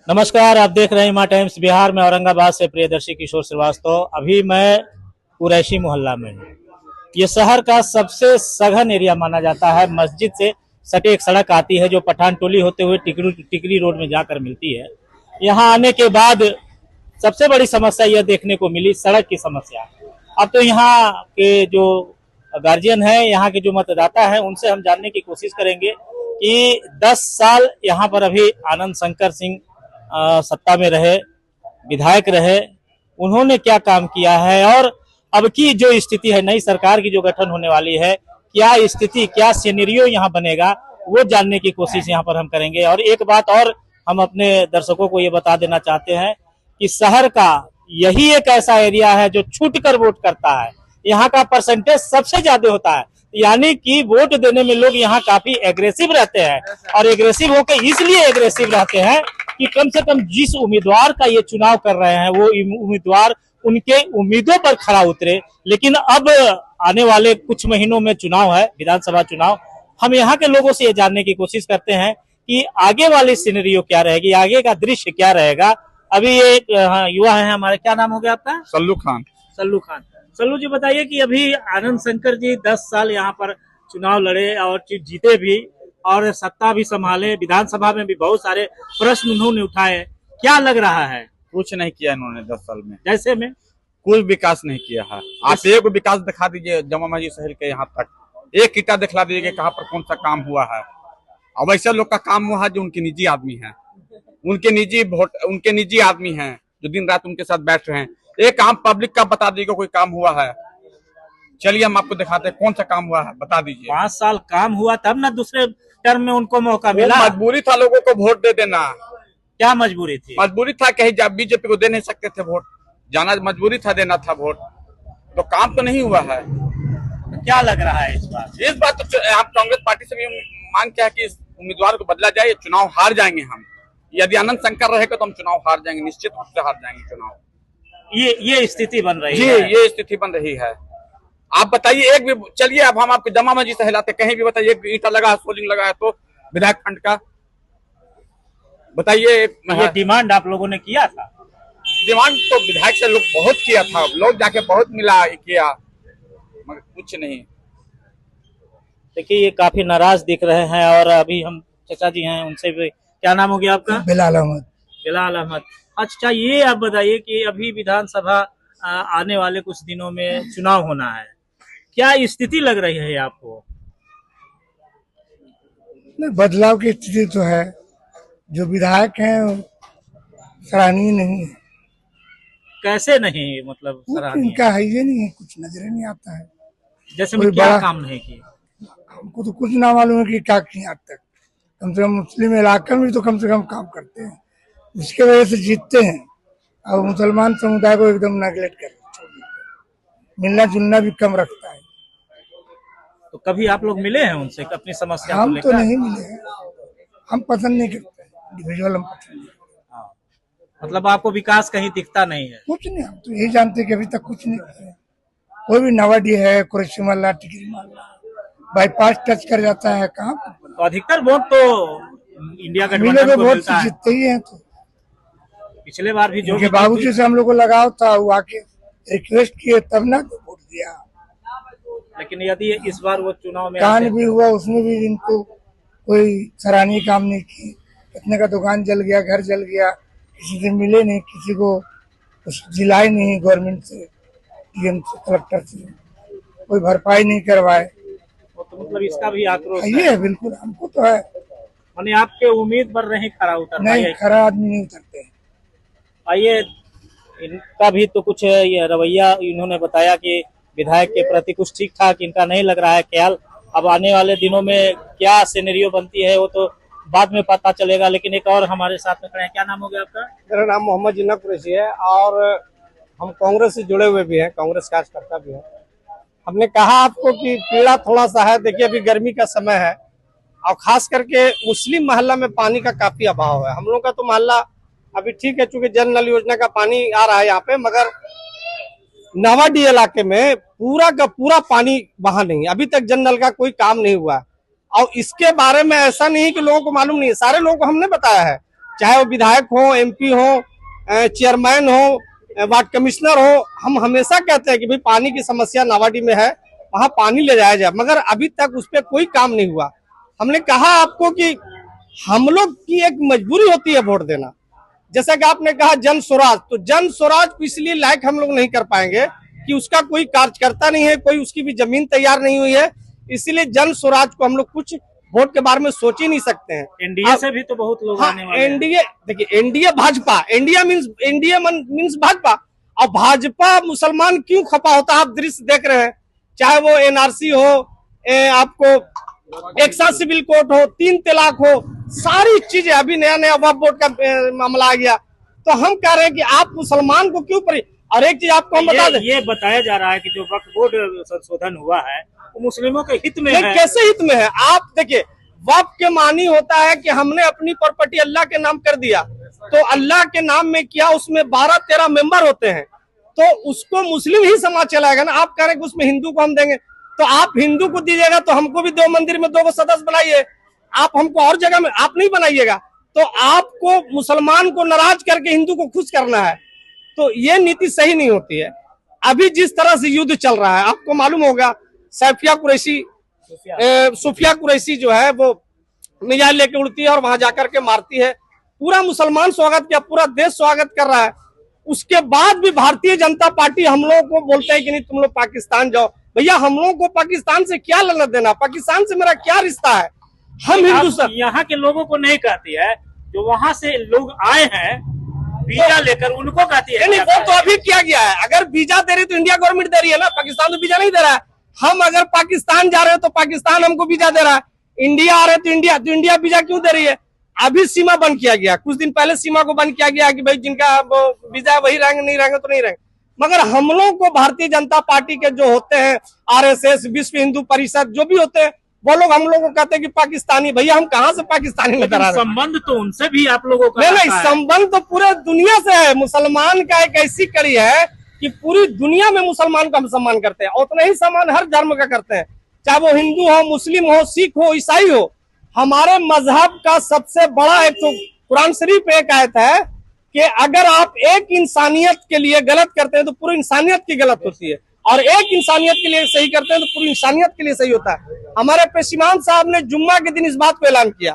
नमस्कार, आप देख रहे हैं हिमा टाइम्स बिहार में। औरंगाबाद से प्रियदर्शी किशोर श्रीवास्तव। अभी मैं कुरैशी मोहल्ला में हूँ। ये शहर का सबसे सघन एरिया माना जाता है। मस्जिद से सटे एक सड़क आती है जो पठान टोली होते हुए टिकरी रोड में जाकर मिलती है। यहाँ आने के बाद सबसे बड़ी समस्या यह देखने को मिली, सड़क की समस्या। अब तो यहाँ के जो गार्जियन है, यहाँ के जो मतदाता है, उनसे हम जानने की कोशिश करेंगे कि 10 साल यहाँ पर अभी आनंद शंकर सिंह सत्ता में रहे, विधायक रहे, उन्होंने क्या काम किया है और अब की जो स्थिति है, नई सरकार की जो गठन होने वाली है, क्या स्थिति, क्या सिनेरियो यहाँ बनेगा, वो जानने की कोशिश यहाँ पर हम करेंगे। और एक बात और हम अपने दर्शकों को ये बता देना चाहते हैं कि शहर का यही एक ऐसा एरिया है जो छूट कर वोट करता है। यहाँ का परसेंटेज सबसे ज्यादा होता है, यानी कि वोट देने में लोग यहाँ काफी एग्रेसिव रहते हैं। और एग्रेसिव होकर इसलिए एग्रेसिव रहते हैं कि कम से कम जिस उम्मीदवार का ये चुनाव कर रहे हैं, वो उम्मीदवार उनके उम्मीदों पर खरा उतरे। लेकिन अब आने वाले कुछ महीनों में चुनाव है, विधानसभा चुनाव। हम यहाँ के लोगों से ये जानने की कोशिश करते हैं कि आगे वाली सिनेरियो क्या रहेगी, आगे का दृश्य क्या रहेगा। अभी ये युवा है हमारे, क्या नाम हो गया आपका? सल्लू खान। सल्लू खान। सल्लू जी, बताइए कि अभी आनंद शंकर जी 10 साल यहाँ पर चुनाव लड़े और जीते भी और सत्ता भी संभाले, विधानसभा में भी बहुत सारे प्रश्न उन्होंने उठाए। क्या लग रहा है? कुछ नहीं किया इन्होंने 10 साल में। जैसे में कोई विकास नहीं किया है। आप एक विकास दिखा दीजिए जमा मस्जिद शहर के यहाँ तक, एक ईटा दिखला दीजिए कहाँ पर कौन सा काम हुआ है। अब ऐसे लोग का काम हुआ है जो उनके निजी आदमी है, उनके निजी आदमी हैं जो दिन रात उनके साथ बैठ रहे हैं। एक काम पब्लिक का बता दीजिए कोई काम हुआ है। चलिए हम आपको दिखाते हैं कौन सा काम हुआ है, बता दीजिए। 5 साल काम हुआ तब ना दूसरे टर्म में उनको मौका मिला। मजबूरी था लोगों को वोट दे देना। क्या मजबूरी थी? मजबूरी था, कहीं बीजेपी को दे नहीं सकते थे वोट, जाना मजबूरी था, देना था वोट। तो काम तो नहीं हुआ है। तो क्या लग रहा है इस बार? तो आप कांग्रेस पार्टी से भी मांग क्या है कि इस उम्मीदवार को बदला जाए, चुनाव हार जाएंगे हम। यदि आनंद शंकर रहेगा तो हम चुनाव हार जाएंगे, निश्चित रूप से हार जाएंगे चुनाव। ये स्थिति बन रही है जी, ये स्थिति बन रही है। आप बताइए एक भी, चलिए अब हम आपके जमा मस्जिद से हिलाते, कहीं भी बताइए एक ईंटा लगा है, सोलिंग लगा है तो विधायक फंड का बताइए। ये डिमांड आप लोगों ने किया था? डिमांड तो विधायक से लोग बहुत किया था, लोग जाके बहुत मिला किया, मगर कुछ नहीं। देखिए ये काफी नाराज दिख रहे हैं। और अभी हम चाचा जी हैं, उनसे भी, क्या नाम हो गया आपका? बिलाल अहमद। बिलाल अहमद। अच्छा, ये आप बताइए कि अभी विधानसभा आने वाले कुछ दिनों में चुनाव होना है, क्या स्थिति लग रही है आपको? बदलाव की स्थिति तो है, जो विधायक हैं सराहनीय नहीं है। कैसे नहीं, मतलब सराहनीय? इनका है ये नहीं है, कुछ नजर नहीं आता है। जैसे में क्या काम नहीं किया? हमको तो कुछ ना मालूम है कि क्या किया आज तक। कम से कम मुस्लिम इलाके में तो कम से कम काम करते हैं, उसके वजह से जीतते हैं। और मुसलमान समुदाय को एकदम नेगलेक्ट कर, मिलना जुलना भी कम रखता है। तो कभी आप लोग मिले हैं उनसे अपनी समस्या? हम तो नहीं मिले हैं, हम पसंद नहीं करते, इंडिविजुअल हम पसंद नहीं। मतलब आपको विकास कहीं दिखता नहीं है? कुछ नहीं, हम तो यही जानते कि अभी तक कुछ नहीं किया। कोई भी नवाडी है, कुरैशी मोहल्ला, टिकरी मोहल्ला, बाईपास टच कर जाता है, कहाँ? तो अधिकतर वोट तो इंडिया गठबंधन को मिलता है। जीतते ही हैं। तो पिछले बार भी जो बाबूजी से हम लोग को लगाव था, वो आके रिक्वेस्ट किए तब ना तो वोट दिया। लेकिन यदि इस बार वो चुनाव में कांड भी हुआ, उसमें भी इनको कोई सराहनीय काम नहीं की। कितने का दुकान जल गया, घर जल गया, किसी से मिले नहीं, किसी को कुछ दिलाई नहीं, गवर्नमेंट से, डीएम से, कलेक्टर से कोई भरपाई नहीं करवाए। तो मतलब इसका भी आक्रोश ये है। बिल्कुल, हमको तो है। माने आपके उम्मीद पर नहीं खरा उतर नहीं, खरा आदमी नहीं उतरते। आइए, इनका भी तो कुछ ये रवैया इन्होंने बताया कि विधायक के प्रति कुछ ठीक ठाक इनका नहीं लग रहा है ख्याल। अब आने वाले दिनों में क्या सिनेरियो बनती है वो तो बाद में पता चलेगा। लेकिन एक और हमारे साथ में खड़े हैं, क्या नाम हो गया आपका? मेरा नाम मोहम्मद जिन्ना कुरैशी है और हम कांग्रेस से जुड़े हुए भी हैं, कांग्रेस कार्यकर्ता भी हैं। हमने कहा आपको कि पीड़ा थोड़ा सा है। देखिए अभी गर्मी का समय है और खास करके मुस्लिम मोहल्ला में पानी का काफी अभाव है। हम लोग का तो मोहल्ला अभी ठीक है, चूंकि जल नल योजना का पानी आ रहा है यहाँ पे, मगर नवाडी इलाके में पूरा का पूरा पानी वहां नहीं है। अभी तक जल नल का कोई काम नहीं हुआ और इसके बारे में ऐसा नहीं कि लोगों को मालूम नहीं है, सारे लोगों को हमने बताया है चाहे वो विधायक हो, एमपी हो, चेयरमैन हो, वार्ड कमिश्नर हो, हम हमेशा कहते हैं कि भाई पानी की समस्या नावाडी में है, वहां पानी ले जाया जाए, मगर अभी तक उस पर कोई काम नहीं हुआ। हमने कहा आपको कि हम लोग की एक मजबूरी होती है वोट देना। जैसा कि आपने कहा जन स्वराज, तो जन स्वराज को इसलिए लायक हम लोग नहीं कर पाएंगे कि उसका कोई कार्यकर्ता नहीं है, कोई उसकी भी जमीन तैयार नहीं हुई है, इसलिए जन स्वराज को हम लोग कुछ वोट के बारे में सोच ही नहीं सकते हैं। एनडीए से भी तो बहुत लोग आने वाले हैं। एनडीए, देखिए NDA Bhajpa, India means Bhajpa. और भाजपा मुसलमान क्यों खपा होता है, आप दृश्य देख रहे हैं, चाहे वो एनआरसी हो, आपको एक साथ सिविल कोर्ट हो, 3 तलाक हो, सारी चीजें, अभी नया नया वक्फ बोर्ड का मामला आ गया। तो हम कह रहे हैं कि आप मुसलमान को क्यों परी। और एक चीज आपको हम बता दें, ये बताया जा रहा है कि जो वक्फ बोर्ड संशोधन हुआ है वो मुस्लिमों के हित में है। कैसे हित में है? आप देखिए, वक्फ के मानी होता है कि हमने अपनी प्रॉपर्टी अल्लाह के नाम कर दिया, तो अल्लाह के नाम में किया, उसमें 12-13 मेंबर होते हैं, तो उसको मुस्लिम ही समाज चलाएगा ना। आप कह रहे हैं कि उसमें हिंदू को हम देंगे, तो आप हिंदू को दीजिएगा तो हमको भी 2 मंदिर में 2 सदस्य बनाइए, आप हमको और जगह में आप नहीं बनाइएगा। तो आपको मुसलमान को नाराज करके हिंदू को खुश करना है, तो ये नीति सही नहीं होती है। अभी जिस तरह से युद्ध चल रहा है, आपको मालूम होगा, सुफिया कुरैशी जो है वो मिसाइल लेके उड़ती है और वहां जाकर के मारती है। पूरा मुसलमान स्वागत किया, पूरा देश स्वागत कर रहा है। उसके बाद भी भारतीय जनता पार्टी हम लोगों को बोलते हैं कि नहीं तुम लोग पाकिस्तान जाओ। भैया, हम लोगों को पाकिस्तान से क्या लेना देना, पाकिस्तान से मेरा क्या रिश्ता है? हम हिंदुस्तान, यहाँ के लोगों को नहीं कहती है, जो वहाँ से लोग आए हैं वीजा लेकर, उनको कहती है। नहीं, वो तो अभी किया गया है। अगर वीजा दे रही तो इंडिया गवर्नमेंट दे रही है ना, पाकिस्तान तो वीजा नहीं दे रहा है। हम अगर पाकिस्तान जा रहे हैं तो पाकिस्तान हमको वीजा दे रहा है, इंडिया आ रहे हैं तो इंडिया वीजा क्यों दे रही है? अभी सीमा बंद किया गया, कुछ दिन पहले सीमा को बंद किया गया कि भाई जिनका वीजा वही रहेंगे, नहीं रहेंगे तो नहीं रहेंगे। मगर हम लोग को भारतीय जनता पार्टी के जो होते हैं, आरएसएस, विश्व हिंदू परिषद, जो भी होते हैं, वो लोग हम लोग को कहते हैं कि पाकिस्तानी। भैया, हम कहाँ से पाकिस्तानी नजर आ रहे हैं? संबंध तो उनसे भी आप लोगों का नहीं, संबंध तो पूरे दुनिया से है। मुसलमान का एक ऐसी कड़ी है कि पूरी दुनिया में मुसलमान का हम सम्मान करते हैं, उतना ही सम्मान हर धर्म का करते हैं, चाहे वो हिंदू हो, मुस्लिम हो, सिख हो, ईसाई हो। हमारे मजहब का सबसे बड़ा एक तो कुरान शरीफ एक आयत है कि अगर आप एक इंसानियत के लिए गलत करते हैं तो पूरी इंसानियत की गलत होती है, और एक इंसानियत के लिए सही करते हैं तो पूरी इंसानियत के लिए सही होता है। हमारे पेशीमान साहब ने जुम्मा के दिन इस बात को ऐलान किया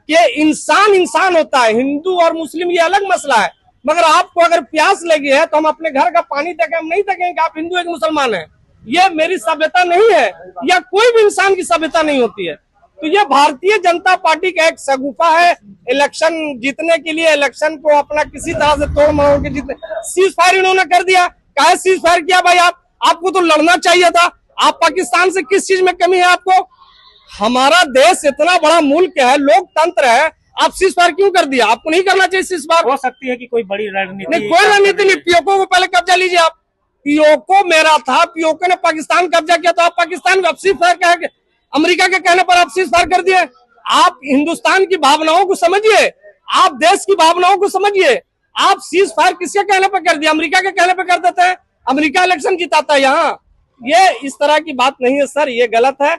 कि इंसान होता है, हिंदू और मुस्लिम ये अलग मसला है, मगर आपको अगर प्यास लगी है तो हम अपने घर का पानी देखें, हम नहीं देखेंगे कि आप हिंदू एक मुसलमान है। ये मेरी सभ्यता नहीं है, या कोई भी इंसान की सभ्यता नहीं होती है। तो ये भारतीय जनता पार्टी का एक सगुफा है, इलेक्शन जीतने के लिए, इलेक्शन को अपना किसी तरह से तोड़ मरोड़ के जीतने। सीज फायर इन्होंने कर दिया, काहे सीज फायर किया भाई? आपको तो लड़ना चाहिए था। आप पाकिस्तान से किस चीज में कमी है आपको? हमारा देश इतना बड़ा मुल्क है, लोकतंत्र है, आप सीज फायर क्यों कर दिया? आपको नहीं करना चाहिए सीज फायर। हो सकती है कि कोई बड़ी रणनीति, नहीं, कोई रणनीति नहीं। पीओके को पहले कब्जा लीजिए आप। पीओके मेरा था, पीओके ने पाकिस्तान कब्जा किया, तो आप पाकिस्तान को सीज फायर कहेंगे? अमेरिका के कहने पर आप सीज फायर कर दिए। आप हिंदुस्तान की भावनाओं को समझिए, आप देश की भावनाओं को समझिए। आप सीज फायर किसके कहने पर कर दिया? अमेरिका के कहने पर कर देते हैं, अमेरिका इलेक्शन जिताता है यहाँ। ये इस तरह की बात नहीं है सर, ये गलत है।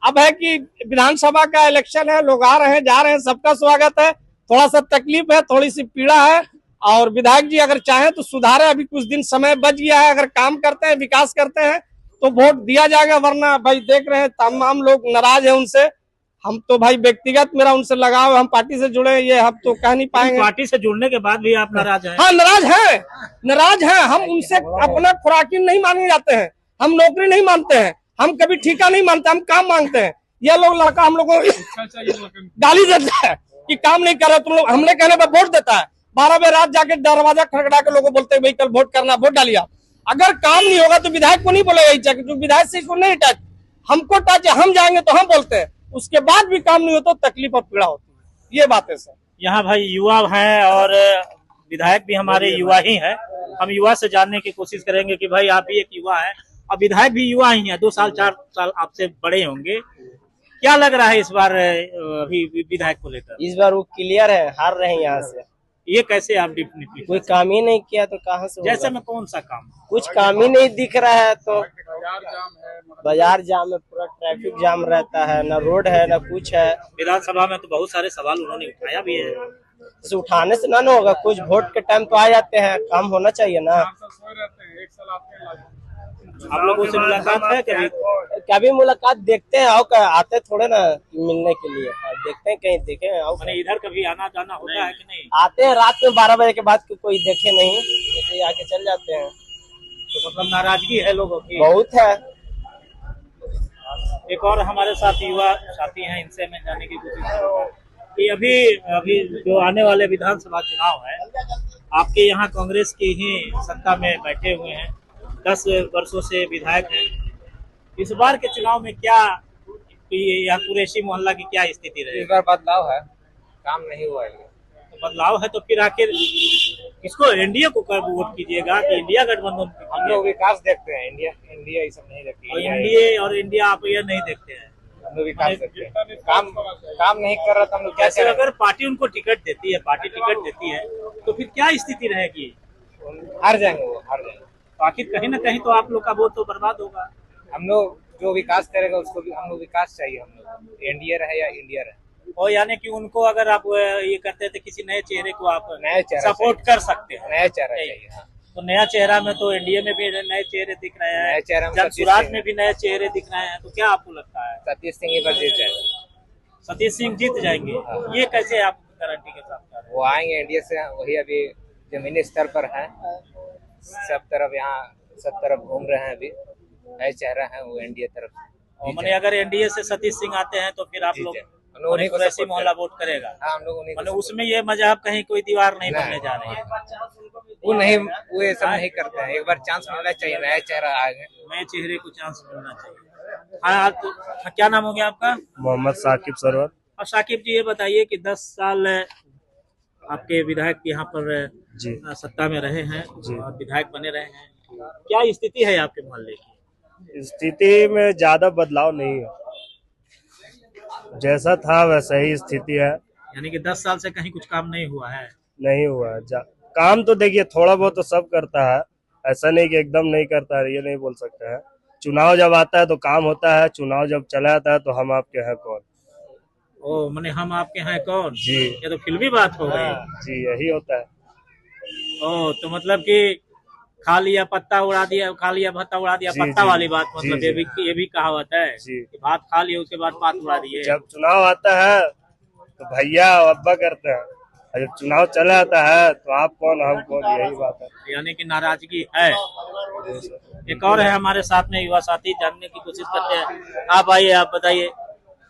अब है कि विधानसभा का इलेक्शन है, लोग आ रहे हैं, जा रहे हैं, सबका स्वागत है। थोड़ा सा तकलीफ है, थोड़ी सी पीड़ा है, और विधायक जी अगर चाहें तो सुधारे, अभी कुछ दिन समय बच गया है। अगर काम करते हैं, विकास करते हैं तो वोट दिया जाएगा, वरना भाई देख रहे हैं तमाम लोग नाराज है उनसे। हम तो भाई व्यक्तिगत मेरा उनसे लगाव, हम पार्टी से जुड़े, ये हम तो कह नहीं पाएंगे। पार्टी से जुड़ने के बाद भी आप नाराज हैं? हाँ, नाराज है। हम उनसे अपना खुराकी नहीं मांगे जाते हैं, हम नौकरी नहीं मांगते हैं, हम कभी ठेका नहीं मांगते, हम काम मांगते हैं। ये लोग लड़का हम लोग को गाली देता है कि काम नहीं कर रहे तुम लोग, हमने कहने पर वोट देता है। 12 बजे रात जाके दरवाजा खड़खड़ा के लोगों बोलते हैं भाई कल वोट करना, वोट डालिए आप। अगर काम नहीं होगा तो विधायक को नहीं बोलेगा, क्योंकि विधायक से इसको नहीं टच, हमको टच है, हम जाएंगे तो हम बोलते हैं। उसके बाद भी काम नहीं होता तो तकलीफ और पीड़ा होती है। ये बात है सर। यहाँ भाई युवा हैं और विधायक भी हमारे युवा ही हैं। हम युवा से जानने की कोशिश करेंगे कि भाई आप भी एक युवा है और विधायक भी युवा ही है, 2 साल 4 साल आपसे बड़े होंगे। क्या लग रहा है इस बार अभी विधायक को लेकर? इस बार वो क्लियर है, हार रहे हैं यहाँ से। ये कैसे आप डिफिनेटली? कोई काम ही नहीं किया तो कहाँ से जैसे होगा? में कौन सा काम? कुछ काम ही नहीं दिख रहा है। तो बाजार जाम है, पूरा ट्रैफिक जाम रहता है, न रोड है न कुछ है। विधानसभा में तो बहुत सारे सवाल उन्होंने उठाया भी है। जैसे उठाने से ना होगा, कुछ वोट के टाइम तो आ जाते हैं, काम होना चाहिए ना। आप लोगों से मुलाकात है कभी? कभी मुलाकात देखते हैं, आओ आते थोड़े ना मिलने के लिए, देखते हैं कहीं देखे आओ। मैंने इधर कभी आना जाना होता है कि नहीं? आते हैं रात में 12 बजे के बाद, कोई देखे नहीं, ऐसे ही आके चल जाते हैं। तो मतलब नाराजगी है लोगों की बहुत है। एक और हमारे साथ युवा साथी हैं, इनसे मैं जानने की कोशिश करूंगा कि अभी जो आने वाले विधानसभा चुनाव है, आपके यहाँ कांग्रेस की ही सत्ता में बैठे हुए हैं, 10 वर्षों से विधायक हैं। इस बार के चुनाव में क्या यहाँ कुरैशी मोहल्ला की क्या स्थिति रहेगी? इस बार बदलाव है, काम नहीं हुआ है। तो बदलाव है तो फिर आखिर किसको, एनडीए को कब वोट कीजिएगा कि इंडिया गठबंधन को? हम लोग विकास देखते हैं, इंडिया ये सब नहीं देखती। और एनडीए और इंडिया आप ये नहीं देखते हैं? हम लोग विकास देखते हैं। काम नहीं कर रहा तो हम लोग क्या जैसे करें? अगर पार्टी उनको टिकट देती है, पार्टी टिकट देती है, तो फिर क्या स्थिति रहेगी? हार जाएंगे, वो हार जाएंगे। तो आखिर कहीं ना कहीं तो आप लोग का वोट तो बर्बाद होगा। हम लोग जो विकास करेगा उसको भी हम लोग विकास चाहिए। हम लोग एनडीए रहे या इंडिया रहे, और यानी कि उनको अगर आप ये करते थे, किसी नए चेहरे को आप नया चेहरा सपोर्ट कर सकते हैं। नया चेहरा चाहिए। हाँ। तो नया चेहरा में तो एनडीए में भी नए चेहरे दिख रहे नए हैं, चेहरा में जनसुराज में भी नए चेहरे दिख रहे हैं, तो क्या आपको लगता है सतीश सिंह इस बार जीत जाएगा। सतीश सिंह जीत जाएंगे? ये कैसे आप गारंटी के साथ कह रहे हैं? वो आएंगे एनडीए से, वही अभी जमीनी स्तर पर है, सब तरफ यहाँ सब तरफ घूम रहे हैं, अभी नए चेहरा है वो एनडीए तरफ। और मैंने अगर एनडीए से सतीश सिंह आते हैं तो फिर आप लोग उन्हीं को कुरैशी support मोहल्ला वोट करेगा? हाँ, हम लोग उन्हीं मैंने को उसमें ये मजहब कहीं कोई दीवार नहीं बनने जा रही है। वो नहीं, वो ये सब नहीं करते हैं। एक बार चांस मिलना चाहिए, नया चेहरा आएंगे। नए चेहरे को चांस मिलना चाहिए। हाँ, तो क्या नाम हो गया आपका? मोहम्मद साकिब सरवर। और साकिब जी, ये बताइए कि 10 साल आपके विधायक यहाँ पर जी सत्ता में रहे हैं जी। और विधायक बने रहे हैं, क्या स्थिति है आपके मोहल्ले की? स्थिति में ज्यादा बदलाव नहीं है, जैसा था वैसा ही स्थिति है। यानी कि 10 साल से कहीं कुछ काम नहीं हुआ है? नहीं हुआ है। काम तो देखिए थोड़ा बहुत तो सब करता है, ऐसा नहीं कि एकदम नहीं करता है, ये नहीं बोल सकते हैं। चुनाव जब आता है तो काम होता है, चुनाव जब चला जाता है तो हम आपके हैं कौन। ओ, मैंने हम आपके हैं कौन जी। ये तो फिल्मी बात हो गई। जी यही होता है। ओ, तो मतलब कि खा लिया पत्ता उड़ा दिया, खा लिया भत्ता उड़ा दिया, जी, पत्ता जी, वाली बात, मतलब जी, ये भी कहावत है जी। कि भात खा लिया उसके बाद पात उड़ा दिए। जब चुनाव आता है तो भैया और अब्बा करते हैं, और जब चुनाव चला जाता है तो आप कौन हम कौन, यही बात है। यानी कि नाराजगी है। एक और है हमारे साथ में युवा साथी, जानने की कोशिश करते हैं। आप आइए, आप बताइए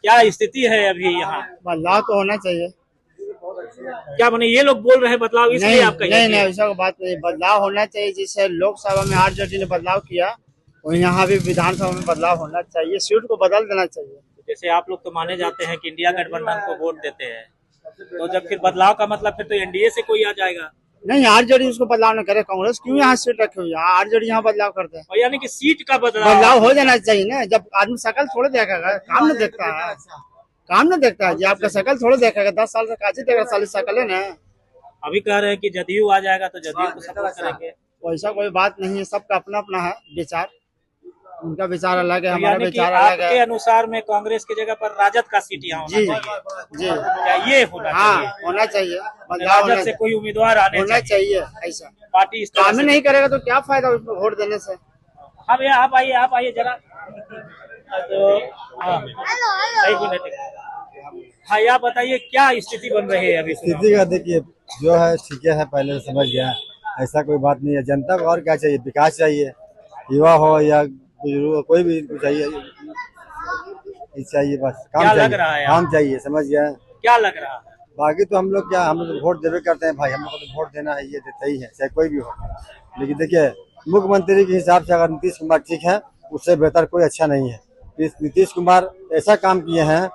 क्या स्थिति है अभी यहाँ? बदलाव तो होना चाहिए। क्या माने ये लोग बोल रहे हैं बदलाव, इसलिए आप कहिए? नहीं, ऐसा बात नहीं, बदलाव होना चाहिए। जैसे लोकसभा में आरजेडी ने बदलाव किया, और यहाँ भी विधानसभा में बदलाव होना चाहिए, सीट को बदल देना चाहिए। जैसे आप लोग तो माने जाते हैं कि इंडिया गठबंधन को वोट देते हैं, तो जब फिर बदलाव का मतलब फिर तो एनडीए से कोई आ जाएगा। नहीं, आरजेडी उसको बदलाव न करे, कांग्रेस क्यों यहाँ सीट रखी हुई है? आरजेडी यहाँ बदलाव करते हैं। और यानी कि सीट का बदलाव हो जाना चाहिए ना। जब आदमी शकल थोड़े देखेगा, काम न देखता है, काम न देखता है जी। आपका शकल थोड़े देखेगा, 10 साल से काजी देगा, साली शकल है ना। अभी कह रहे हैं कि जदयू आ जाएगा तो जदयू को सपोर्ट करेंगे। वैसा कोई बात नहीं है, सबका अपना अपना है विचार, उनका विचार अलग है, तो हमारा यानी कि विचार अलग आपके है। अनुसार में कांग्रेस की जगह पर राजद का सीट यहाँ जी होना चाहिए। जी, क्या ये होना हाँ चाहिए? होना चाहिए, बदलाव राजद से कोई उम्मीदवार आने होना चाहिए। चाहिए। ऐसा पार्टी इस तरह काम ही से नहीं करेगा तो क्या फायदा उसमें वोट देने से। हाँ भैया, आप आइए जरा। तो हाँ, एक मिनट। हाँ, आप बताइए क्या स्थिति बन रही है अभी? स्थिति का देखिए जो है ठीक है, पहले से समझ गया, ऐसा कोई बात नहीं है। जनता को और क्या चाहिए? विकास चाहिए, युवा हो या बुजुर्ग, कोई भी चाहिए, चाहिए बस काम क्या चाहिए, लग रहा है काम चाहिए, समझ गया। क्या लग रहा है? बाकी तो हम लोग क्या, हम लोग वोट देवे करते हैं भाई, हम लोग को तो वोट देना है, ये देते ही है, चाहे कोई भी हो। लेकिन देखिए मुख्यमंत्री के हिसाब से अगर नीतीश कुमार ठीक है, उससे बेहतर कोई अच्छा नहीं है। नीतीश कुमार ऐसा काम किए हैं,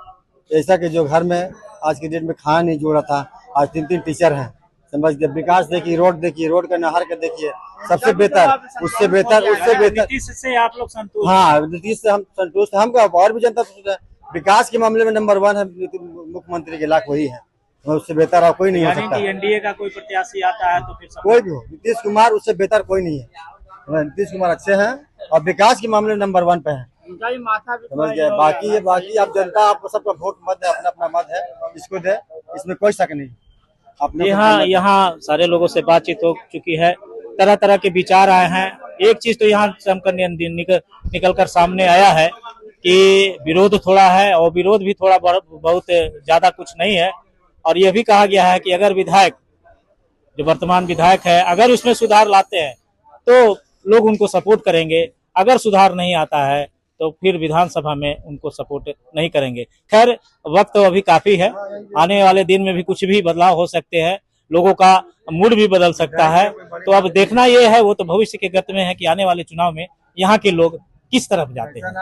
ऐसा कि जो घर में आज के डेट में खाना नहीं जोड़ा था, आज 3 टीचर हैं, समझ गए। विकास देखिए, रोड का नहर का देखिए, सबसे बेहतर, उससे बेहतर। नीतीश से आप लोग संतुष्ट? हाँ, नीतीश से हम संतुष्ट हैं, हमको और भी जनता संतुष्ट है। विकास के मामले में नंबर 1 है मुख्यमंत्री के लाख वही है, उससे बेहतर और कोई नहीं हो सकता। एनडीए का कोई प्रत्याशी आता है तो फिर कोई भी हो, नीतीश कुमार उससे बेहतर कोई नहीं है। नीतीश कुमार अच्छे हैं और विकास के मामले में नंबर 1 पे है, समझ गए। बाकी आप जनता, आपको सबका वोट मत है, अपना अपना मत है, इसको दे, इसमें कोई शक नहीं। अपने यहाँ सारे लोगों से बातचीत हो चुकी है, तरह तरह के विचार आए हैं। एक चीज तो यहाँ जमकर निकल कर सामने आया है कि विरोध थोड़ा है, और विरोध भी थोड़ा बहुत ज्यादा कुछ नहीं है। और यह भी कहा गया है कि अगर विधायक, जो वर्तमान विधायक है, अगर उसमें सुधार लाते हैं तो लोग उनको सपोर्ट करेंगे, अगर सुधार नहीं आता है तो फिर विधानसभा में उनको सपोर्ट नहीं करेंगे। खैर, वक्त तो अभी काफी है, आने वाले दिन में भी कुछ भी बदलाव हो सकते हैं, लोगों का मूड भी बदल सकता है। तो अब देखना यह है, वो तो भविष्य के गत में है कि आने वाले चुनाव में यहाँ के लोग किस तरफ जाते हैं।